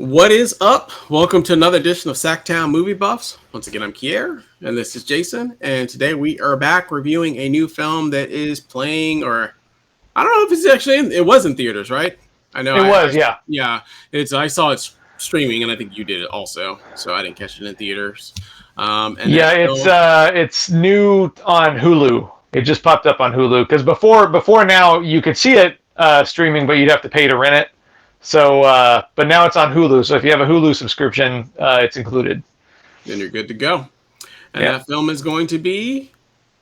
What is up? Welcome to another edition of SacTown Movie Buffs. Once again, I'm Kier, and this is Jason. And today we are back reviewing a new film that is playing, or I don't know if it's actually it was in theaters, right? I know it was, yeah. Yeah, I saw it streaming, and I think you did it also, so I didn't catch it in theaters. It's new on Hulu. It just popped up on Hulu because before now you could see it streaming, but you'd have to pay to rent it. So, but now it's on Hulu. So if you have a Hulu subscription, it's included. Then you're good to go. And that film is going to be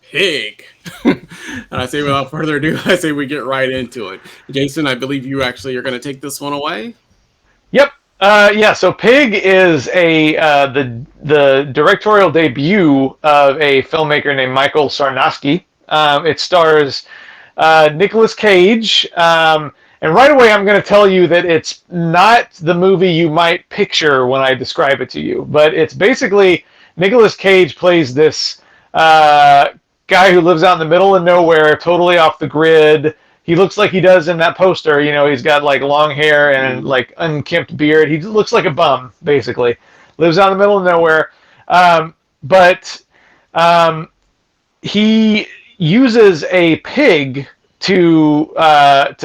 Pig. And I say without further ado, I say we get right into it. Jason, I believe you actually are going to take this one away. Yep. So Pig is the directorial debut of a filmmaker named Michael Sarnoski. It stars Nicolas Cage. And right away, I'm going to tell you that it's not the movie you might picture when I describe it to you. But it's basically Nicolas Cage plays this guy who lives out in the middle of nowhere, totally off the grid. He looks like he does in that poster. You know, he's got like long hair and like unkempt beard. He looks like a bum, basically. Lives out in the middle of nowhere. But he uses a pig to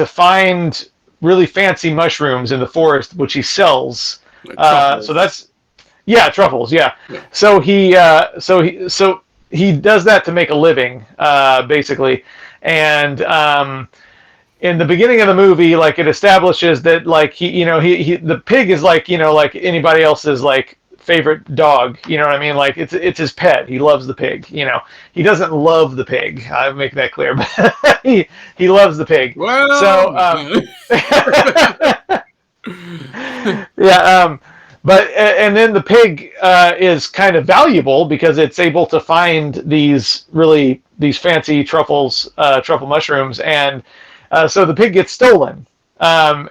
find really fancy mushrooms in the forest, which he sells. So that's truffles. Yeah. So he does that to make a living, basically. And in the beginning of the movie, like it establishes that like the pig is like like anybody else's like favorite dog, you know what I mean? Like it's his pet. He loves the pig. He doesn't love the pig. I make that clear, but he loves the pig. Well, but and then the pig is kind of valuable because it's able to find these fancy truffle mushrooms, and so the pig gets stolen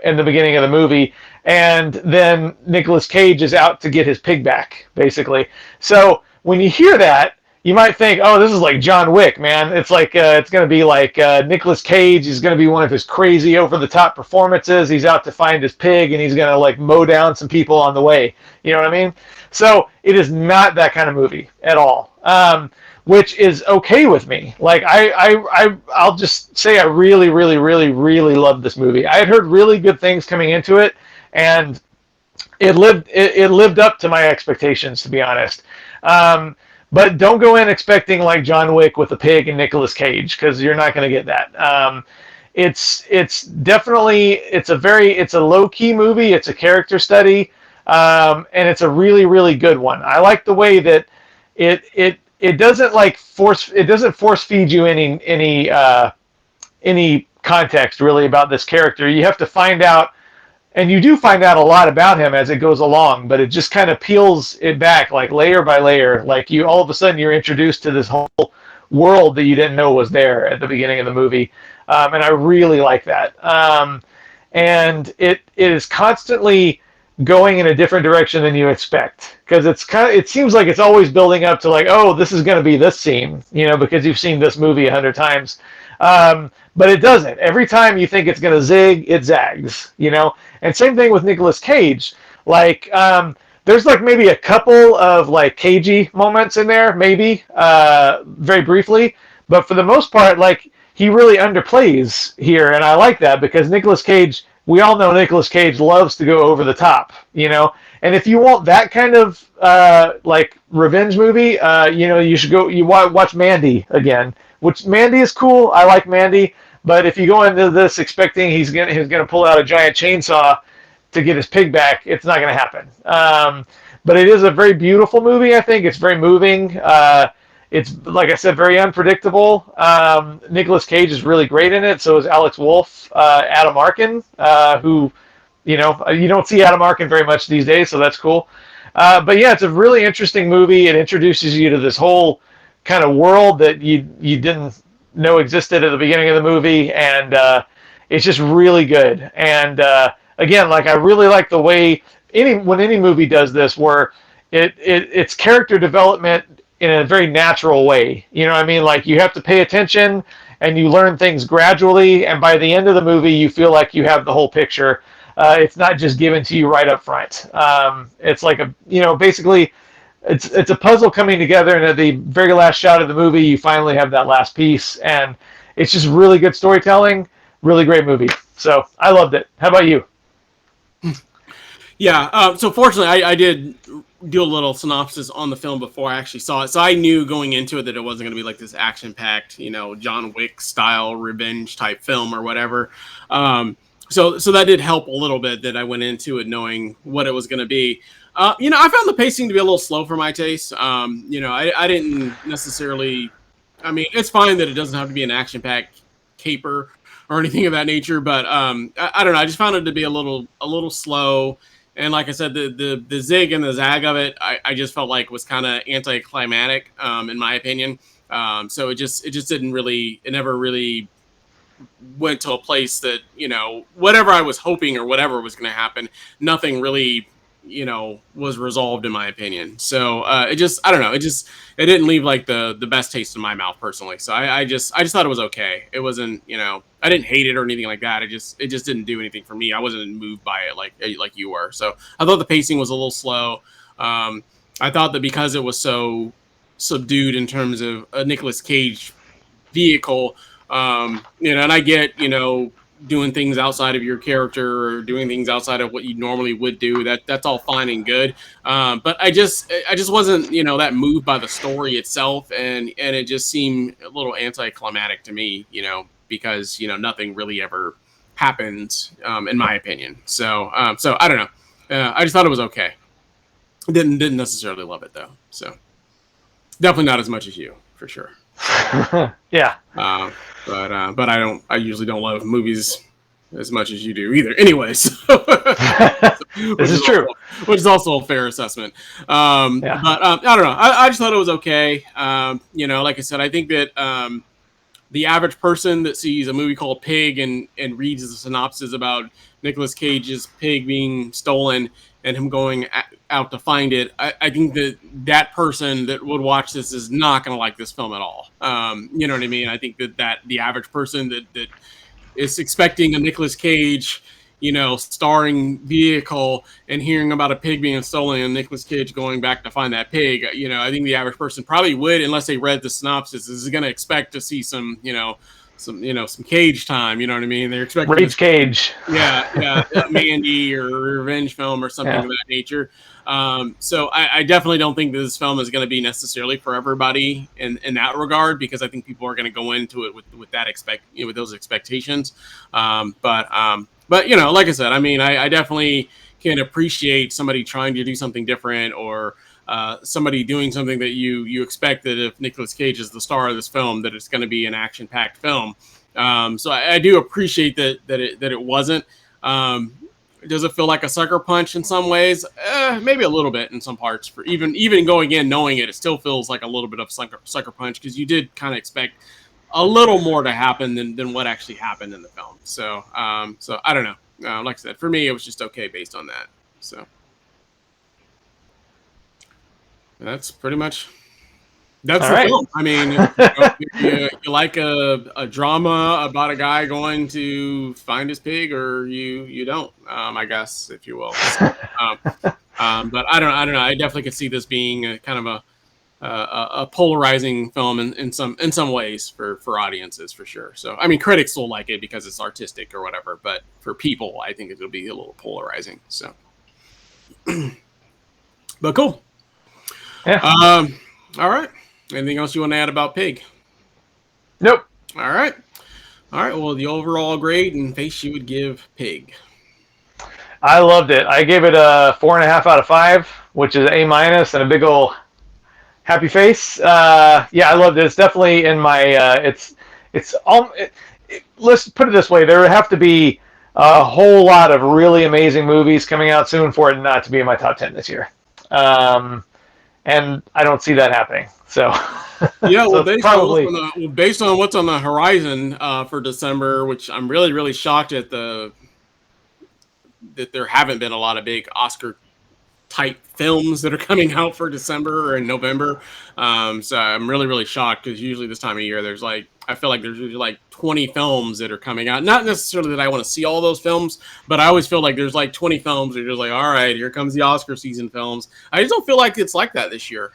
in the beginning of the movie. And then Nicolas Cage is out to get his pig back, basically. So when you hear that, you might think, oh, this is like John Wick, man. It's like it's going to be like Nicolas Cage is going to be one of his crazy over-the-top performances. He's out to find his pig, and he's going to like mow down some people on the way. You know what I mean? So it is not that kind of movie at all, which is okay with me. Like I'll just say I really, really, really, really loved this movie. I had heard really good things coming into it. And it lived up to my expectations, to be honest. But don't go in expecting like John Wick with a pig and Nicolas Cage, because you're not going to get that. It's definitely a low key movie. It's a character study, and it's a really, really good one. I like the way that it doesn't like force feed you any context really about this character. You have to find out. And you do find out a lot about him as it goes along, but it just kind of peels it back like layer by layer. Like all of a sudden you're introduced to this whole world that you didn't know was there at the beginning of the movie. And I really like that. And it is constantly going in a different direction than you expect. Because it seems like it's always building up to like, oh, this is going to be this scene, because you've seen this movie 100 times. But it doesn't. Every time you think it's going to zig, it zags, And same thing with Nicolas Cage. Like, there's like maybe a couple of like cagey moments in there, maybe, very briefly. But for the most part, like, he really underplays here. And I like that because Nicolas Cage, we all know Nicolas Cage loves to go over the top, And if you want that kind of, like, revenge movie, you should watch Mandy again. Which Mandy is cool. I like Mandy, but if you go into this expecting he's gonna pull out a giant chainsaw to get his pig back, it's not gonna happen. But it is a very beautiful movie. I think it's very moving. It's like I said, very unpredictable. Nicolas Cage is really great in it. So is Alex Wolff, Adam Arkin, who you don't see Adam Arkin very much these days, so that's cool. But yeah, it's a really interesting movie. It introduces you to this whole kind of world that you didn't know existed at the beginning of the movie, and it's just really good. And again, like I really like the way when any movie does this, where it's character development in a very natural way. You know what I mean? Like you have to pay attention and you learn things gradually, and by the end of the movie, you feel like you have the whole picture. It's not just given to you right up front. It's like basically it's a puzzle coming together, and at the very last shot of the movie, you finally have that last piece, and it's just really good storytelling, really great movie. So I loved it. How about you? Yeah. So fortunately, I did do a little synopsis on the film before I actually saw it, so I knew going into it that it wasn't going to be like this action-packed, John Wick style revenge type film or whatever. So that did help a little bit that I went into it knowing what it was going to be. I found the pacing to be a little slow for my taste. I didn't necessarily. I mean, it's fine that it doesn't have to be an action-packed caper or anything of that nature, but I don't know. I just found it to be a little slow. And like I said, the zig and the zag of it, I just felt like was kind of anticlimactic, in my opinion. So it just didn't really, it never really went to a place that, whatever I was hoping or whatever was going to happen, nothing really, was resolved in my opinion. So I don't know. It didn't leave like the best taste in my mouth personally. So I just thought it was okay. It wasn't, I didn't hate it or anything like that. It just didn't do anything for me. I wasn't moved by it like you were. So I thought the pacing was a little slow. I thought that because it was so subdued in terms of a Nicolas Cage vehicle, and I get, doing things outside of your character or doing things outside of what you normally would do. That's all fine and good. But I just wasn't, that moved by the story itself. And it just seemed a little anticlimactic to me, because, nothing really ever happens, in my opinion. So I don't know. I just thought it was okay. Didn't necessarily love it though. So definitely not as much as you, for sure. Yeah. But I usually don't love movies as much as you do either. Anyways, this is true. Which is also a fair assessment. Yeah. But I don't know. I just thought it was okay. Like I said, I think that the average person that sees a movie called Pig and reads the synopsis about Nicolas Cage's pig being stolen and him going out to find it, I think that person that would watch this is not going to like this film at all. You know what I mean? I think that the average person that is expecting a Nicolas Cage, starring vehicle and hearing about a pig being stolen and Nicolas Cage going back to find that pig, I think the average person probably would, unless they read the synopsis, is going to expect to see some Cage time. You know what I mean? They're expecting Rage Cage. Yeah, Mandy or a revenge film or something of that nature. So I definitely don't think this film is going to be necessarily for everybody in that regard, because I think people are going to go into it with that with those expectations. But like I said, I mean, I definitely can appreciate somebody trying to do something different, or somebody doing something that you expect that if Nicolas Cage is the star of this film, that it's going to be an action-packed film. So I do appreciate that it wasn't. Does it feel like a sucker punch in some ways? Maybe a little bit in some parts. For even going in knowing it still feels like a little bit of sucker punch, because you did kind of expect a little more to happen than what actually happened in the film. So I don't know. Like I said, for me, it was just okay based on that. So that's pretty much. That's the film. I mean, you like a drama about a guy going to find his pig, or you don't, I guess, if you will. But I don't know. I definitely could see this being a kind of a polarizing film in some ways for audiences, for sure. So I mean, critics will like it because it's artistic or whatever, but for people, I think it'll be a little polarizing. So, but cool. Yeah. All right. Anything else you want to add about Pig? Nope. All right. Well, the overall grade and face you would give Pig. I loved it. I gave it a 4.5 out of 5, which is A- and a big ol' happy face. Yeah, I loved it. It's definitely in my. Let's put it this way: there would have to be a whole lot of really amazing movies coming out soon for it not to be in my top 10 this year. And I don't see that happening. So yeah, well, so based on what's on the horizon for December, which I'm really, really shocked at that there haven't been a lot of big Oscar type films that are coming out for December or in November. So I'm really, really shocked, because usually this time of year there's like I feel like there's usually like 20 films that are coming out. Not necessarily that I want to see all those films, but I always feel like there's like 20 films that you're just like, all right, here comes the Oscar season films. I just don't feel like it's like that this year.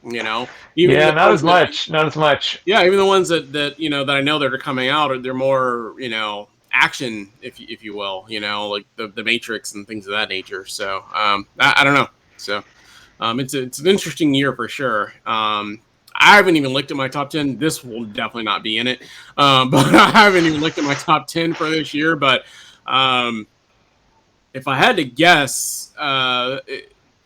You know, even Yeah, the not ones as much. Not as much. yeah, even the ones that you know that I know that are coming out, they're more, you know, action, if you will, you know, like the Matrix and things of that nature. So I don't know. So it's an interesting year for sure. I haven't even looked at my top 10. This will definitely not be in it. But I haven't even looked at my top 10 for this year. But if I had to guess,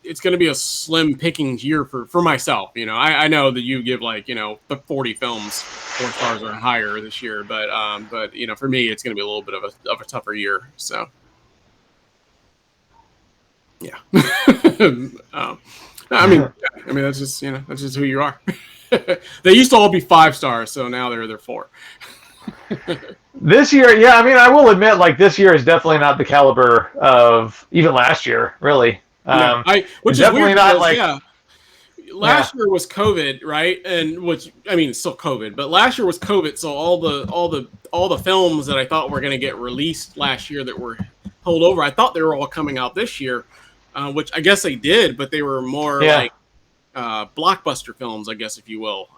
it's going to be a slim pickings year for myself. You know, I know that you give like, you know, the 40 films 4 stars or higher this year. But you know, for me, it's going to be a little bit of a tougher year. So, yeah. I mean, that's just, you know, that's just who you are. They used to all be 5 stars, so now they're 4. This year, yeah, I mean, I will admit, like, this year is definitely not the caliber of even last year, really. No, which is definitely weird not because, like, yeah, last year was COVID, right? And which, I mean, it's still COVID, but last year was COVID, so all the films that I thought were going to get released last year that were held over, I thought they were all coming out this year, which I guess they did, but they were more like blockbuster films, I guess, if you will.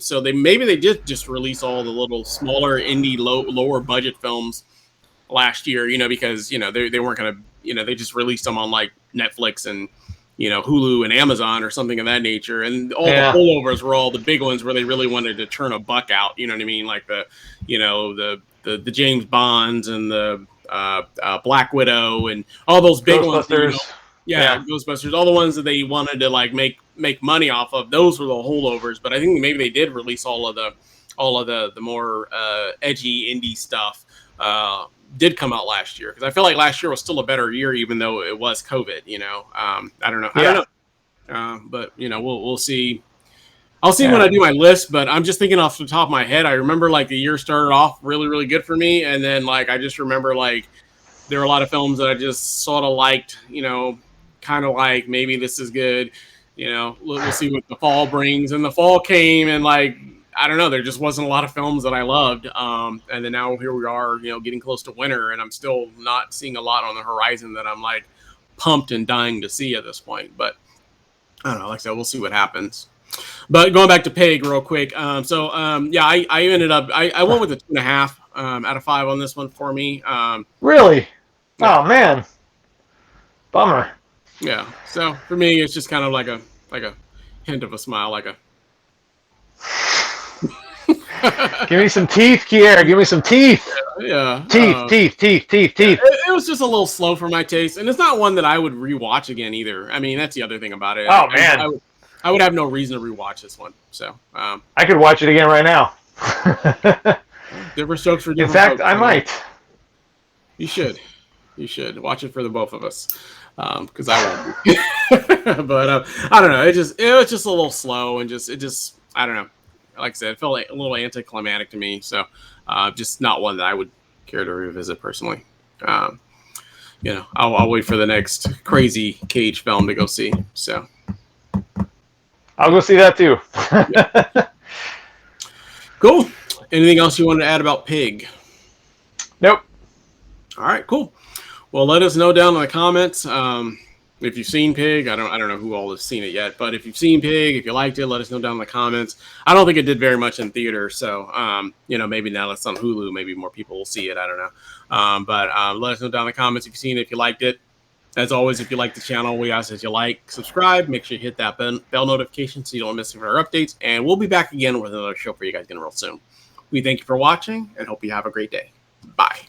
So maybe they did just release all the little smaller indie lower budget films last year, you know, because, you know, they weren't going to, you know, they just released them on like Netflix and, you know, Hulu and Amazon or something of that nature. And all the holdovers were all the big ones where they really wanted to turn a buck out. You know what I mean? Like you know, the James Bonds and the Black Widow and all those big ones. You know, yeah, Ghostbusters, all the ones that they wanted to like make money off of. Those were the holdovers. But I think maybe they did release all of the more edgy indie stuff. Did come out last year, because I feel like last year was still a better year, even though it was COVID. You know, I don't know. But you know, we'll see. I'll see when I do my list. But I'm just thinking off the top of my head. I remember like the year started off really, really good for me, and then like I just remember like there were a lot of films that I just sort of liked. You know, kind of like maybe this is good. You know, we'll see what the fall brings. And the fall came, and like, I don't know, there just wasn't a lot of films that I loved. And then now here we are, you know, getting close to winter, and I'm still not seeing a lot on the horizon that I'm like pumped and dying to see at this point. But I don't know, like I said, we'll see what happens. But going back to Pig real quick. I ended up, I went with a 2.5 out of 5 on this one for me. Really? Yeah. Oh man. Bummer. Yeah. So for me, it's just kind of like a hint of a smile, like a Give me some teeth, Kier. Give me some teeth. Yeah. Teeth. It was just a little slow for my taste, and it's not one that I would rewatch again either. I mean, that's the other thing about it. Oh man, I would have no reason to rewatch this one. So I could watch it again right now. Different strokes for different. In fact, folks, I might. You should watch it for the both of us, because I won't. But I don't know. It was just a little slow, and just I don't know. Like I said, it felt like a little anticlimactic to me. So just not one that I would care to revisit personally. You know, I'll wait for the next crazy Cage film to go see. So I'll go see that too. Yeah. Cool. Anything else you wanted to add about Pig? Nope. All right, cool. Well, let us know down in the comments if you've seen Pig. I don't know who all has seen it yet, but if you've seen Pig, if you liked it, let us know down in the comments. I don't think it did very much in theater, so you know, maybe now it's on Hulu, maybe more people will see it. I don't know. But let us know down in the comments if you've seen it, if you liked it. As always, if you like the channel, we ask that you like, subscribe, make sure you hit that bell notification so you don't miss any of our updates. And we'll be back again with another show for you guys again real soon. We thank you for watching and hope you have a great day. Bye.